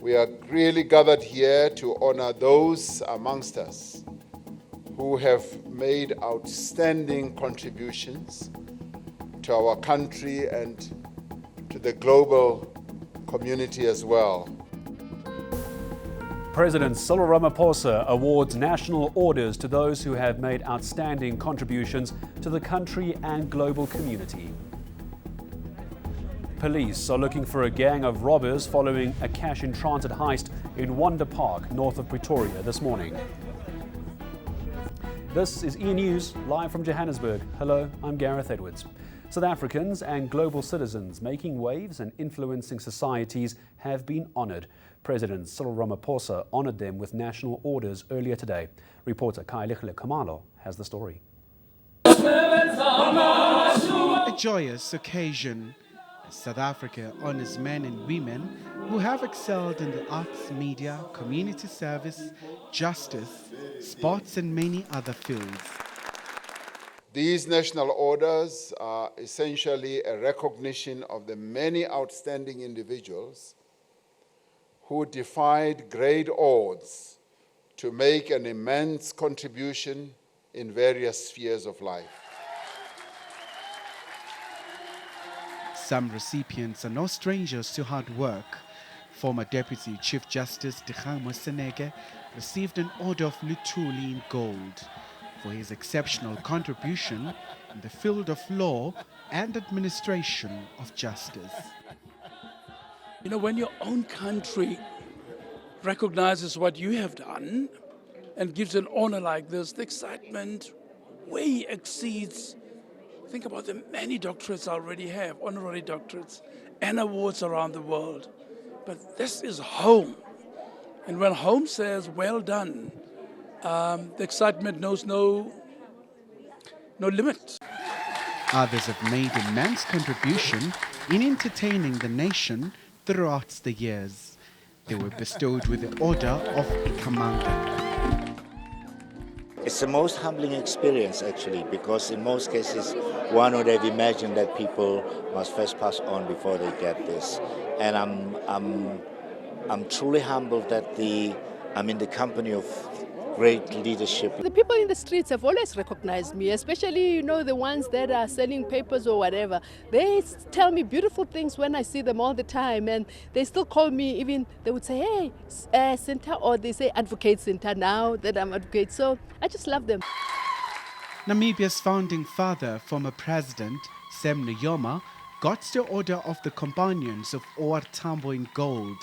We are really gathered here to honor those amongst us who have made outstanding contributions to our country and to the global community as well. President Cyril Ramaphosa awards national orders to those who have made outstanding contributions to the country and global community. Police are looking for a gang of robbers following a cash-in-transit heist in Wonder Park, north of Pretoria, this morning. This is eNews, live from Johannesburg. Hello, I'm Gareth Edwards. South Africans and global citizens making waves and influencing societies have been honoured. President Cyril Ramaphosa honoured them with national orders earlier today. Reporter Kailichle Kamalo has the story. A joyous occasion. South Africa honours men and women who have excelled in the arts, media, community service, justice, sports and many other fields. These national orders are essentially a recognition of the many outstanding individuals who defied great odds to make an immense contribution in various spheres of life. Some recipients are no strangers to hard work. Former Deputy Chief Justice Dikgang Moseneke received an Order of Luthuli in gold for his exceptional contribution in the field of law and administration of justice. You know, when your own country recognizes what you have done and gives an honor like this, the excitement way exceeds. Think about the many doctorates I already have, honorary doctorates and awards around the world. But this is home. And when home says, well done, the excitement knows no limit. Others have made immense contribution in entertaining the nation throughout the years. They were bestowed with the Order of Ikamanga. It's the most humbling experience, actually, because in most cases, one would have imagined that people must first pass on before they get this. And I'm truly humbled that I'm in the company of great leadership. The people in the streets have always recognized me, especially, the ones that are selling papers or whatever. They tell me beautiful things when I see them all the time, and they still call me, even they would say, hey, Center, or they say Advocate Center now that I'm advocate. So I just love them. Namibia's founding father, former President Sam Nujoma, got the Order of the Companions of OR Tambo in gold,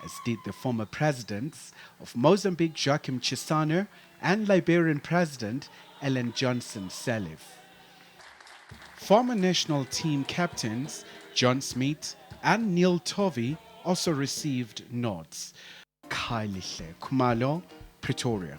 as did the former presidents of Mozambique Joaquim Chissano and Liberian President Ellen Johnson Sirleaf. Former national team captains John Smith and Neil Tovey also received nods. Kailichle Kamalo, Pretoria.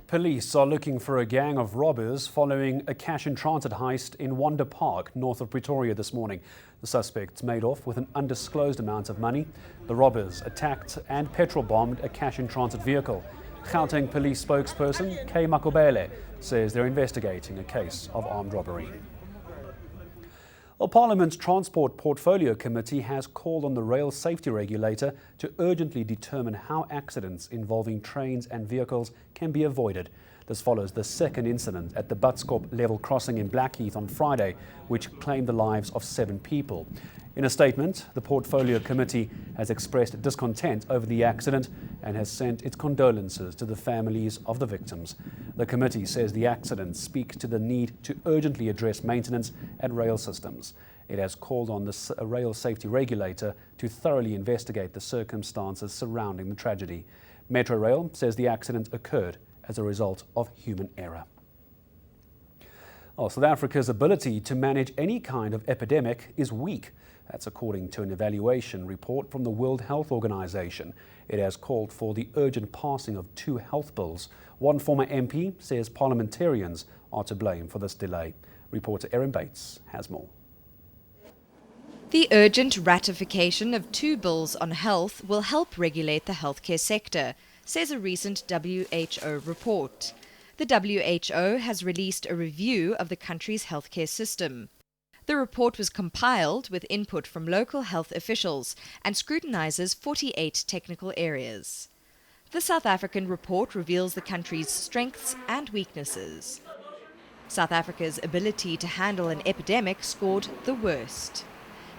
Police are looking for a gang of robbers following a cash-in-transit heist in Wonder Park, north of Pretoria this morning. The suspects made off with an undisclosed amount of money. The robbers attacked and petrol-bombed a cash-in-transit vehicle. Gauteng police spokesperson Kay Makobele says they're investigating a case of armed robbery. Well, Parliament's Transport Portfolio Committee has called on the rail safety regulator to urgently determine how accidents involving trains and vehicles can be avoided. This follows the second incident at the Butskop level crossing in Blackheath on Friday, which claimed the lives of 7 people. In a statement, the Portfolio Committee has expressed discontent over the accident and has sent its condolences to the families of the victims. The committee says the accident speaks to the need to urgently address maintenance at rail systems. It has called on the rail safety regulator to thoroughly investigate the circumstances surrounding the tragedy. Metro Rail says the accident occurred as a result of human error. Well, South Africa's ability to manage any kind of epidemic is weak. That's according to an evaluation report from the World Health Organization. It has called for the urgent passing of 2 health bills. One former MP says parliamentarians are to blame for this delay. Reporter Erin Bates has more. The urgent ratification of 2 bills on health will help regulate the healthcare sector, says a recent WHO report. The WHO has released a review of the country's healthcare system. The report was compiled with input from local health officials and scrutinizes 48 technical areas. The South African report reveals the country's strengths and weaknesses. South Africa's ability to handle an epidemic scored the worst.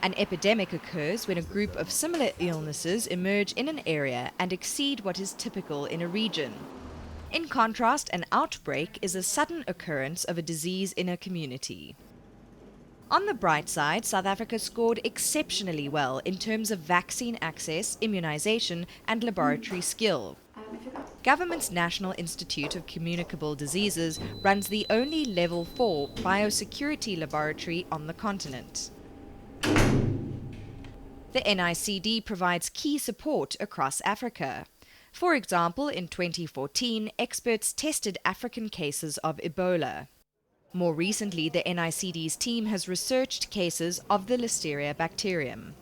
An epidemic occurs when a group of similar illnesses emerge in an area and exceed what is typical in a region. In contrast, an outbreak is a sudden occurrence of a disease in a community. On the bright side, South Africa scored exceptionally well in terms of vaccine access, immunization, and laboratory skill. Government's National Institute of Communicable Diseases runs the only Level 4 biosecurity laboratory on the continent. The NICD provides key support across Africa. For example, in 2014, experts tested African cases of Ebola. More recently, the NICD's team has researched cases of the Listeria bacterium.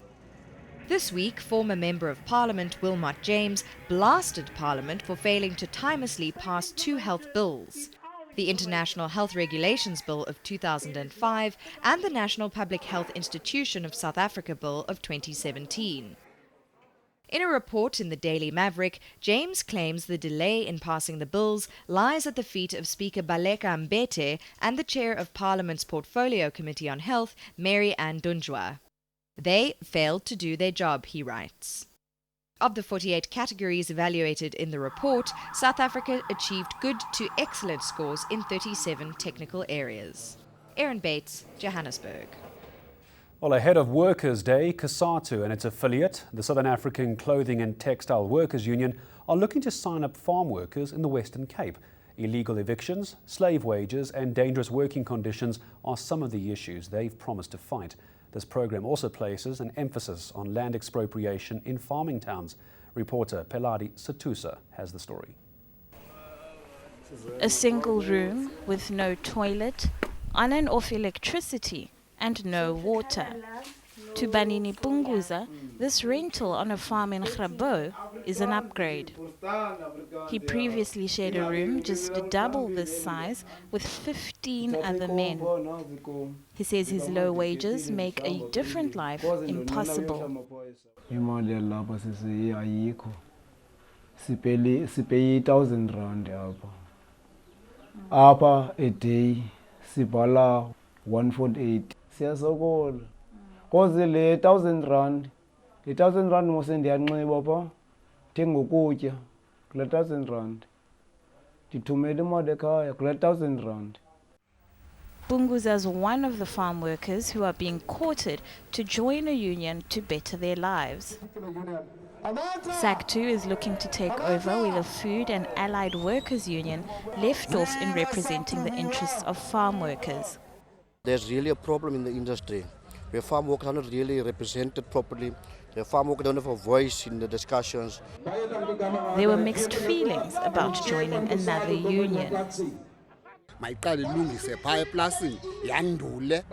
This week, former Member of Parliament Wilmot James blasted Parliament for failing to timelessly pass 2 health bills: the International Health Regulations Bill of 2005 and the National Public Health Institution of South Africa Bill of 2017. In a report in the Daily Maverick, James claims the delay in passing the bills lies at the feet of Speaker Baleka Mbete and the Chair of Parliament's Portfolio Committee on Health, Mary Ann Dunjwa. They failed to do their job, he writes. Of the 48 categories evaluated in the report, South Africa achieved good to excellent scores in 37 technical areas. Aaron Bates, Johannesburg. Well, ahead of Workers' Day, COSATU and its affiliate, the Southern African Clothing and Textile Workers Union, are looking to sign up farm workers in the Western Cape. Illegal evictions, slave wages and dangerous working conditions are some of the issues they've promised to fight. This program also places an emphasis on land expropriation in farming towns. Reporter Peladi Satusa has the story. A single room with no toilet, on and off electricity, and no water. To Banini Punguza, this rental on a farm in Grabo is an upgrade. He previously shared a room just double this size with 15 other men. He says his low wages make a different life impossible. Sipay 1,000 rand apa a day sibala 148 siyasokola cause le 1,000 rand mose ndiyanxiba pha thenga ukutya kule 1,000 rand ndithumela imali ekhaya kule 1,000 rand. Punguza is one of the farm workers who are being courted to join a union to better their lives. SACTU is looking to take over where the Food and Allied Workers Union left off in representing the interests of farm workers. There's really a problem in the industry where farm workers are not really represented properly. The farm workers don't have a voice in the discussions. There were mixed feelings about joining another union. Mayiqale ilungise pha eplasini yandule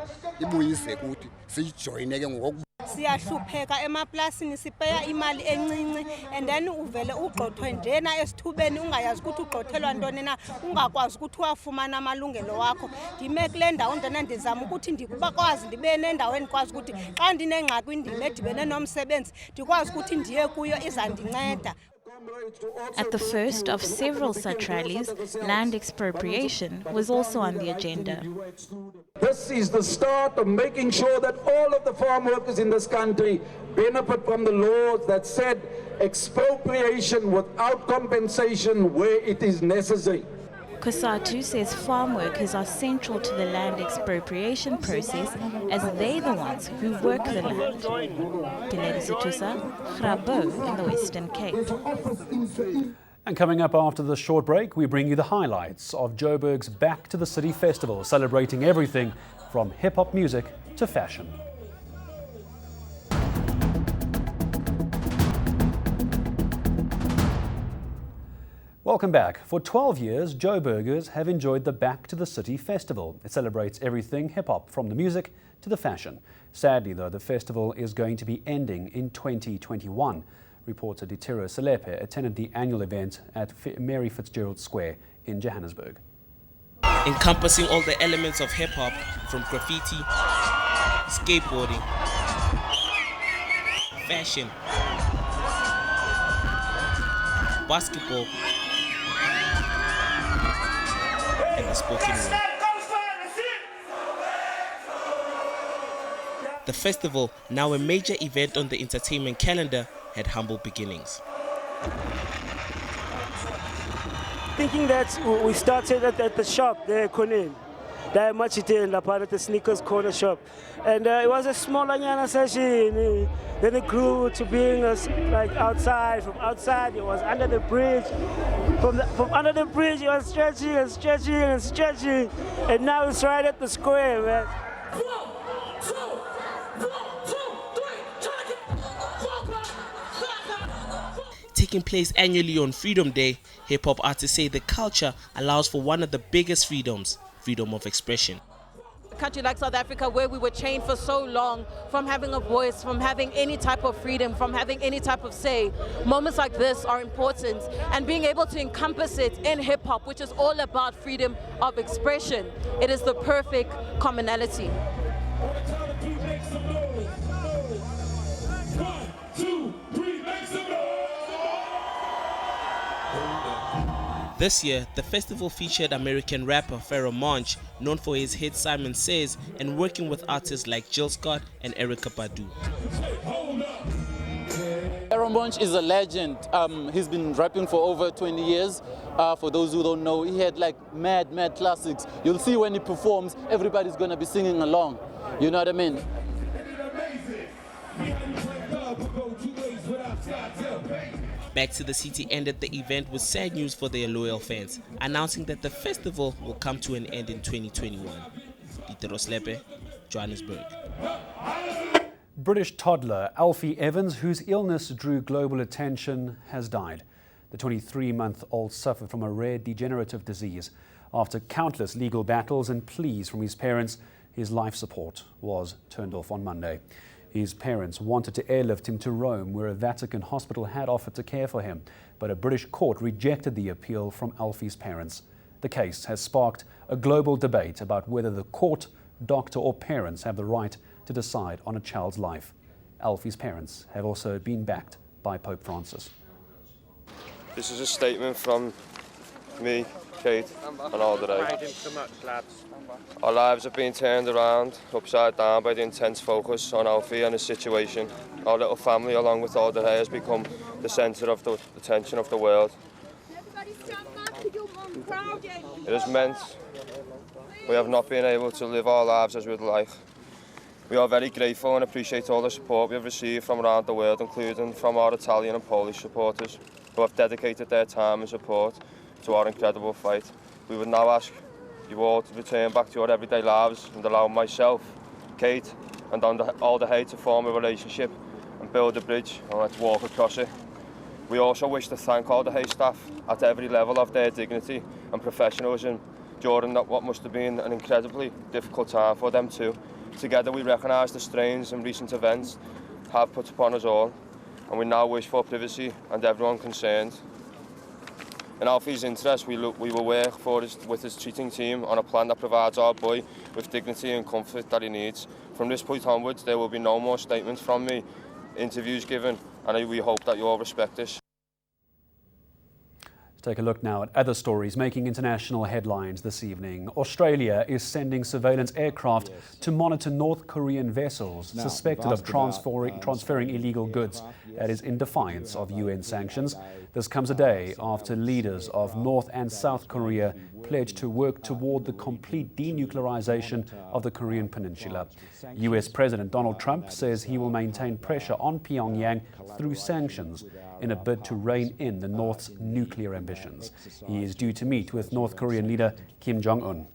ibuyise kuthi sijoyine ke ngoku. Siyahlupheka emaplasini sipeya imali encinci and then uvele ugxothwe njena esithubeni ungayazi ukuthi ugxothelwa ntoni na ungakwazi ukuthi uwafumana amalungelo wakho. Ndime kule ndawo ndena ndizama ukuthi ndikwazi ndibe nendawo endikwazi ukuthi xa ndinengxaki indime edibene nomsebenzi ndikwazi ukuthi ndiye kuyo izandinceda. At the first of several such rallies, land expropriation was also on the agenda. This is the start of making sure that all of the farm workers in this country benefit from the laws that said expropriation without compensation where it is necessary. COSATU says farm workers are central to the land expropriation process as they're the ones who work the land. Peledi Satusa, Grabo in the Western Cape. And coming up after this short break, we bring you the highlights of Joburg's Back to the City Festival, celebrating everything from hip-hop music to fashion. Welcome back. For 12 years, Joburgers have enjoyed the Back to the City Festival. It celebrates everything hip-hop, from the music to the fashion. Sadly, though, the festival is going to be ending in 2021. Reporter Ditiro Selepe attended the annual event at Mary Fitzgerald Square in Johannesburg. Encompassing all the elements of hip-hop, from graffiti skateboarding, fashion, basketball, and the spoken word. The festival, now a major event on the entertainment calendar, had humble beginnings. Thinking that we started at the shop there, Konin, there Machite, at the sneakers corner shop, and it was a small anyana session. Then it grew to being like outside. From outside, it was under the bridge. From under the bridge, it was stretching and stretching and stretching, and now it's right at the square, man. Taking place annually on Freedom Day, hip-hop artists say the culture allows for one of the biggest freedoms, freedom of expression. A country like South Africa, where we were chained for so long from having a voice, from having any type of freedom, from having any type of say, moments like this are important, and being able to encompass it in hip-hop, which is all about freedom of expression, it is the perfect commonality. This year, the festival featured American rapper Pharoah Monch, known for his hit Simon Says, and working with artists like Jill Scott and Erykah Badu. Pharoah Monch is a legend. He's been rapping for over 20 years. For those who don't know, he had like mad classics. You'll see when he performs, everybody's gonna be singing along. You know what I mean? Back to the City ended the event with sad news for their loyal fans, announcing that the festival will come to an end in 2021. Peter Roslepe, Johannesburg. British toddler Alfie Evans, whose illness drew global attention, has died. The 23-month-old suffered from a rare degenerative disease. After countless legal battles and pleas from his parents, his life support was turned off on Monday. His parents wanted to airlift him to Rome, where a Vatican hospital had offered to care for him, but a British court rejected the appeal from Alfie's parents. The case has sparked a global debate about whether the court, doctor or parents have the right to decide on a child's life. Alfie's parents have also been backed by Pope Francis. This is a statement from me, Kate, and all the day. Our lives have been turned around, upside down by the intense focus on Alfie and his situation. Our little family, along with all the hay, has become the centre of the attention of the world. It has meant we have not been able to live our lives as we'd like. We are very grateful and appreciate all the support we have received from around the world, including from our Italian and Polish supporters, who have dedicated their time and support to our incredible fight. We would now ask you all to return back to your everyday lives and allow myself, Kate, and all the hay to form a relationship and build a bridge, and let's walk across it. We also wish to thank all the hay staff at every level of their dignity and professionalism during what must have been an incredibly difficult time for them too. Together we recognise the strains and recent events have put upon us all, and we now wish for privacy and everyone concerned. In Alfie's interest, we will work with his treating team on a plan that provides our boy with dignity and comfort that he needs. From this point onwards, there will be no more statements from me, interviews given, and we hope that you all respect this. Let's take a look now at other stories making international headlines this evening. Australia is sending surveillance aircraft to monitor North Korean vessels suspected of transferring illegal goods, that is in defiance of UN sanctions. This comes a day after leaders of North and South Korea pledged to work toward the complete denuclearization of the Korean peninsula. US President Donald Trump says he will maintain pressure on Pyongyang through sanctions in a bid to rein in the North's nuclear ambitions. He is due to meet with North Korean leader Kim Jong-un.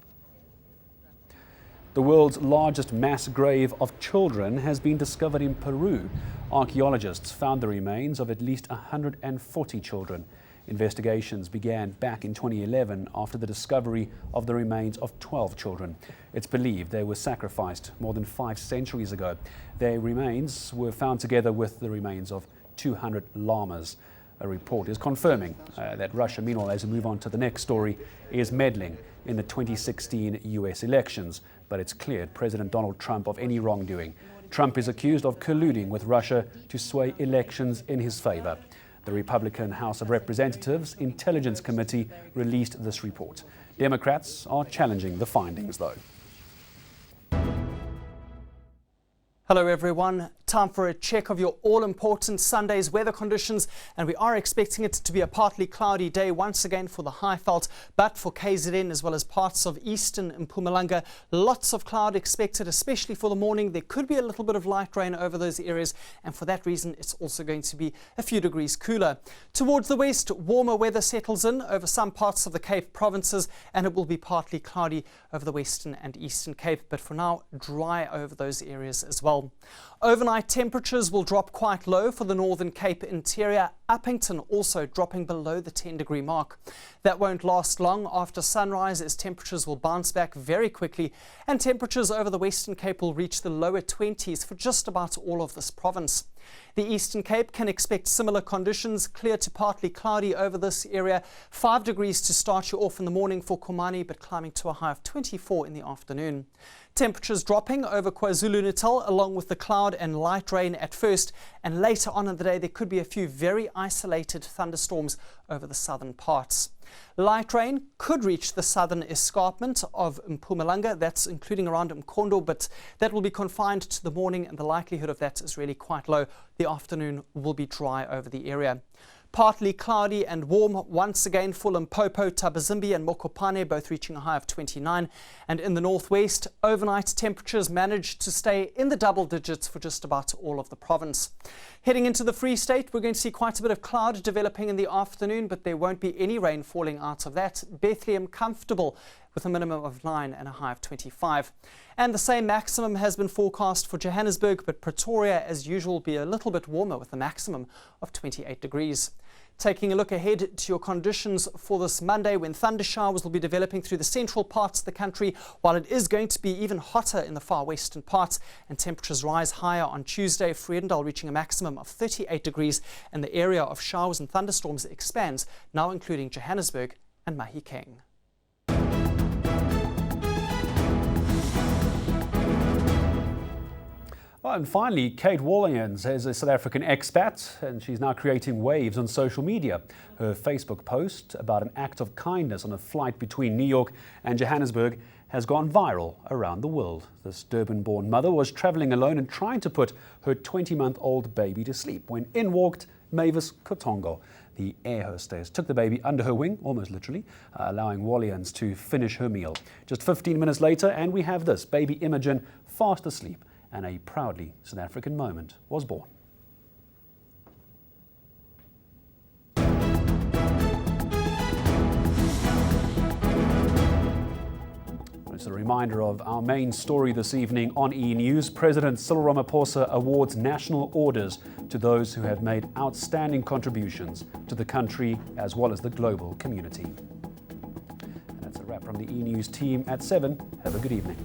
The world's largest mass grave of children has been discovered in Peru. Archaeologists found the remains of at least 140 children. Investigations began back in 2011 after the discovery of the remains of 12 children. It's believed they were sacrificed more than 5 centuries ago. Their remains were found together with the remains of 200 llamas. A report is confirming that Russia, meanwhile, as we move on to the next story, is meddling in the 2016 US elections, but it's cleared President Donald Trump of any wrongdoing. Trump is accused of colluding with Russia to sway elections in his favor. The Republican House of Representatives Intelligence Committee released this report. Democrats are challenging the findings, though. Hello everyone, time for a check of your all-important Sunday's weather conditions, and we are expecting it to be a partly cloudy day once again for the Highveld, but for KZN as well as parts of eastern Mpumalanga, lots of cloud expected, especially for the morning. There could be a little bit of light rain over those areas, and for that reason it's also going to be a few degrees cooler. Towards the west, warmer weather settles in over some parts of the Cape provinces, and it will be partly cloudy over the western and eastern Cape, but for now dry over those areas as well. Overnight temperatures will drop quite low for the Northern Cape interior. Uppington also dropping below the 10-degree mark. That won't last long after sunrise, as temperatures will bounce back very quickly, and temperatures over the Western Cape will reach the lower 20s for just about all of this province. The Eastern Cape can expect similar conditions, clear to partly cloudy over this area. 5 degrees to start you off in the morning for Komani, but climbing to a high of 24 in the afternoon. Temperatures dropping over KwaZulu-Natal, along with the cloud and light rain at first, and later on in the day there could be a few very isolated thunderstorms over the southern parts. Light rain could reach the southern escarpment of Mpumalanga, that's including around Mkondo, but that will be confined to the morning, and the likelihood of that is really quite low. The afternoon will be dry over the area. Partly cloudy and warm once again for Limpopo, Tabazimbi and Mokopane, both reaching a high of 29. And in the northwest, overnight temperatures managed to stay in the double digits for just about all of the province. Heading into the Free State, we're going to see quite a bit of cloud developing in the afternoon, but there won't be any rain falling out of that. Bethlehem comfortable with a minimum of 9 and a high of 25. And the same maximum has been forecast for Johannesburg, but Pretoria, as usual, will be a little bit warmer with a maximum of 28 degrees. Taking a look ahead to your conditions for this Monday, when thunder showers will be developing through the central parts of the country, while it is going to be even hotter in the far western parts, and temperatures rise higher on Tuesday, Vredendal reaching a maximum of 38 degrees, and the area of showers and thunderstorms expands, now including Johannesburg and Mahikeng. And finally, Kate Walliams is a South African expat, and she's now creating waves on social media. Her Facebook post about an act of kindness on a flight between New York and Johannesburg has gone viral around the world. This Durban-born mother was traveling alone and trying to put her 20-month-old baby to sleep when in walked Mavis Kotongo. The air hostess took the baby under her wing, almost literally, allowing Walliams to finish her meal. Just 15 minutes later, and we have this, baby Imogen fast asleep, and a proudly South African moment was born. It's a reminder of our main story this evening on eNews. President Cyril Ramaphosa awards national orders to those who have made outstanding contributions to the country as well as the global community. And that's a wrap from the eNews team at 7. Have a good evening.